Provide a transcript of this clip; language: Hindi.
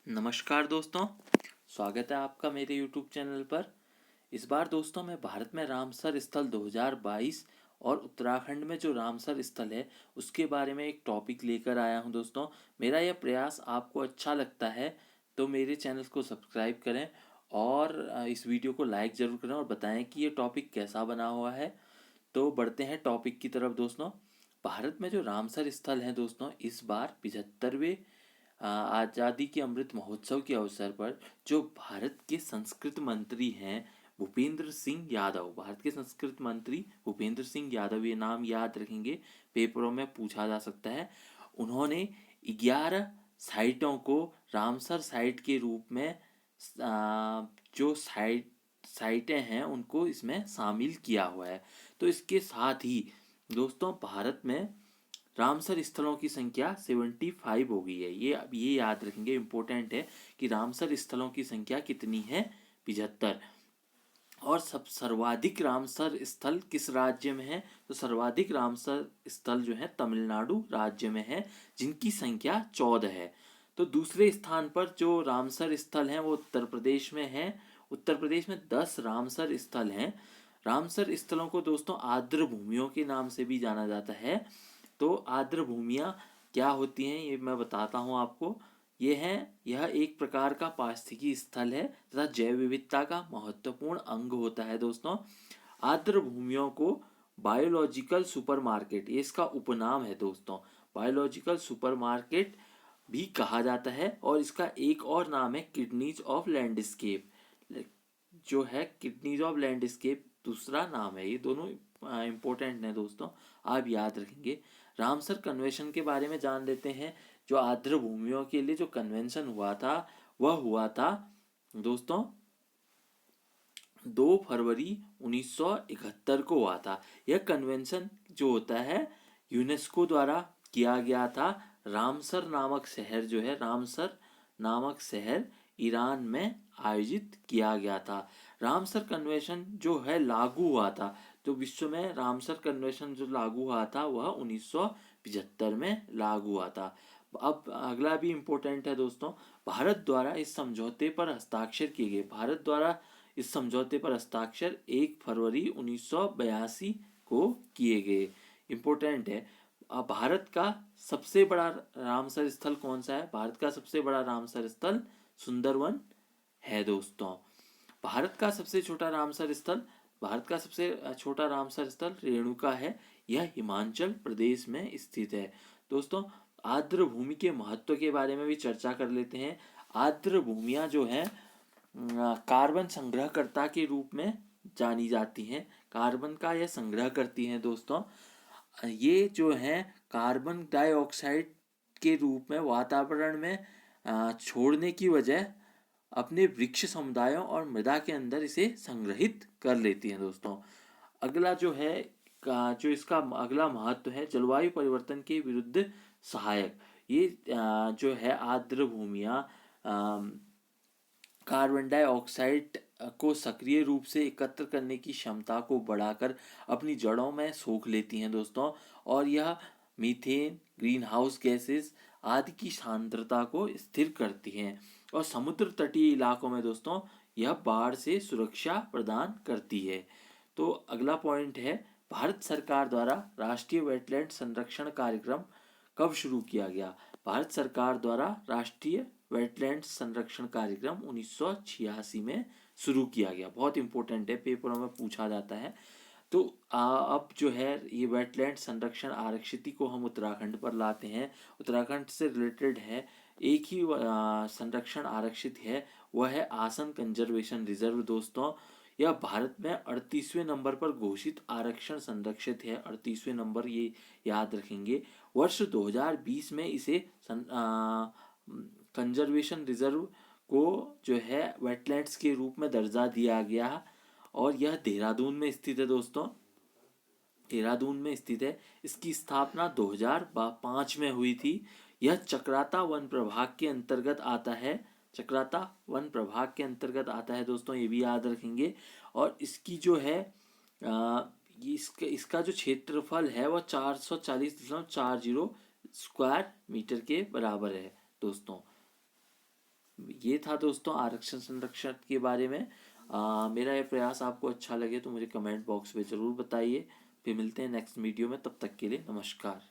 नमस्कार दोस्तों, स्वागत है आपका मेरे YouTube चैनल पर। इस बार दोस्तों मैं भारत में रामसर स्थल 2022 और उत्तराखंड में जो रामसर स्थल है उसके बारे में एक टॉपिक लेकर आया हूं दोस्तों। मेरा यह प्रयास आपको अच्छा लगता है तो मेरे चैनल को सब्सक्राइब करें और इस वीडियो को लाइक ज़रूर करें और बताएं कि ये टॉपिक कैसा बना हुआ है। तो बढ़ते हैं टॉपिक की तरफ दोस्तों। भारत में जो रामसर स्थल है दोस्तों, इस बार 75वें आज़ादी के अमृत महोत्सव के अवसर पर जो भारत के संस्कृत मंत्री हैं भूपेंद्र सिंह यादव, भारत के संस्कृत मंत्री भूपेंद्र सिंह यादव, ये नाम याद रखेंगे, पेपरों में पूछा जा सकता है। उन्होंने 11 साइटों को रामसर साइट के रूप में जो साइटें हैं उनको इसमें शामिल किया हुआ है। तो इसके साथ ही दोस्तों भारत में रामसर स्थलों की संख्या 75 हो गई है। ये अब ये याद रखेंगे, इम्पोर्टेंट है कि रामसर स्थलों की संख्या कितनी है, 75। और सब सर्वाधिक रामसर स्थल किस राज्य में है, तो सर्वाधिक रामसर स्थल जो है तमिलनाडु राज्य में है, जिनकी संख्या 14 है। तो दूसरे स्थान पर जो रामसर स्थल हैं वो उत्तर प्रदेश में है। उत्तर प्रदेश में 10 रामसर स्थल हैं। रामसर स्थलों को दोस्तों आर्द्र भूमियों के नाम से भी जाना जाता है। तो आर्द्र भूमियाँ क्या होती हैं ये मैं बताता हूँ आपको। यह एक प्रकार का पारिस्थितिकी स्थल है तथा जैव विविधता का महत्वपूर्ण अंग होता है दोस्तों। आर्द्र भूमियों को बायोलॉजिकल सुपरमार्केट, ये इसका उपनाम है दोस्तों, बायोलॉजिकल सुपरमार्केट भी कहा जाता है। और इसका एक और नाम है किडनीज ऑफ लैंडस्केप, जो है किडनीज ऑफ लैंडस्केप दूसरा नाम है। ये दोनों इंपॉर्टेंट हैं दोस्तों, आप याद रखेंगे। रामसर कन्वेंशन के बारे में जान लेते हैं। जो आर्द्र भूमियों के लिए जो कन्वेंशन हुआ था वह हुआ था दोस्तों 2 फरवरी 1971 को हुआ था। यह कन्वेंशन जो होता है यूनेस्को द्वारा किया गया था। रामसर नामक शहर जो है, रामसर नामक शहर ईरान में आयोजित किया गया था। रामसर कन्वेंशन जो है लागू हुआ था, जो विश्व में रामसर कन्वेंशन जो लागू हुआ था वह 1975 में लागू हुआ था। अब अगला भी इम्पोर्टेंट है दोस्तों। भारत द्वारा इस समझौते पर हस्ताक्षर किए गए, भारत द्वारा इस समझौते पर हस्ताक्षर 1 फरवरी 1982 को किए गए। इम्पोर्टेंट है। भारत का सबसे बड़ा रामसर स्थल कौन सा है? भारत का सबसे बड़ा रामसर स्थल सुंदरवन है दोस्तों। भारत का सबसे छोटा रामसर स्थल, भारत का सबसे छोटा रामसर स्थल रेणुका है। यह हिमाचल प्रदेश में स्थित है दोस्तों। आर्द्र भूमि के महत्व के बारे में भी चर्चा कर लेते हैं। आर्द्र भूमियाँ जो हैं कार्बन संग्रहकर्ता के रूप में जानी जाती हैं। कार्बन का यह संग्रह करती हैं दोस्तों। ये जो है कार्बन डाइऑक्साइड के रूप में वातावरण में छोड़ने की वजह अपने वृक्ष समुदायों और मृदा के अंदर इसे संग्रहित कर लेती हैं दोस्तों। अगला जो है जो इसका अगला महत्व है जलवायु परिवर्तन के विरुद्ध सहायक। ये जो है आर्द्र भूमियाँ कार्बन डाइऑक्साइड को सक्रिय रूप से एकत्र करने की क्षमता को बढ़ाकर अपनी जड़ों में सोख लेती हैं दोस्तों। और यह मीथेन, ग्रीन हाउस गैसेस आदि की सांद्रता को स्थिर करती हैं। और समुद्र तटीय इलाकों में दोस्तों यह बाढ़ से सुरक्षा प्रदान करती है। तो अगला पॉइंट है, भारत सरकार द्वारा राष्ट्रीय वेटलैंड संरक्षण कार्यक्रम कब शुरू किया गया? भारत सरकार द्वारा राष्ट्रीय वेटलैंड संरक्षण कार्यक्रम 1986 में शुरू किया गया। बहुत इंपॉर्टेंट है, पेपरों में पूछा जाता है। तो अब जो है ये वेटलैंड संरक्षण आरक्षित को हम उत्तराखंड पर लाते हैं। उत्तराखंड से रिलेटेड है, एक ही संरक्षण आरक्षित है, वह है आसन कंजर्वेशन रिजर्व दोस्तों। यह भारत में 38वें नंबर पर घोषित आरक्षण संरक्षित है। 38वें नंबर, ये याद रखेंगे। वर्ष 2020 में इसे कंजर्वेशन रिजर्व को जो है वेटलैंड्स के रूप में दर्जा दिया गया। और यह देहरादून में स्थित है दोस्तों, देहरादून में स्थित है। इसकी स्थापना 2005 में हुई थी। यह चक्राता वन प्रभाग के अंतर्गत आता है, चक्राता वन प्रभाग के अंतर्गत आता है दोस्तों, ये भी याद रखेंगे। और इसकी जो है इसका जो क्षेत्रफल है वह 440.40 स्क्वायर मीटर के बराबर है दोस्तों। ये था दोस्तों आरक्षण संरक्षण के बारे में। मेरा ये प्रयास आपको अच्छा लगे तो मुझे कमेंट बॉक्स में ज़रूर बताइए। फिर मिलते हैं नेक्स्ट वीडियो में, तब तक के लिए नमस्कार।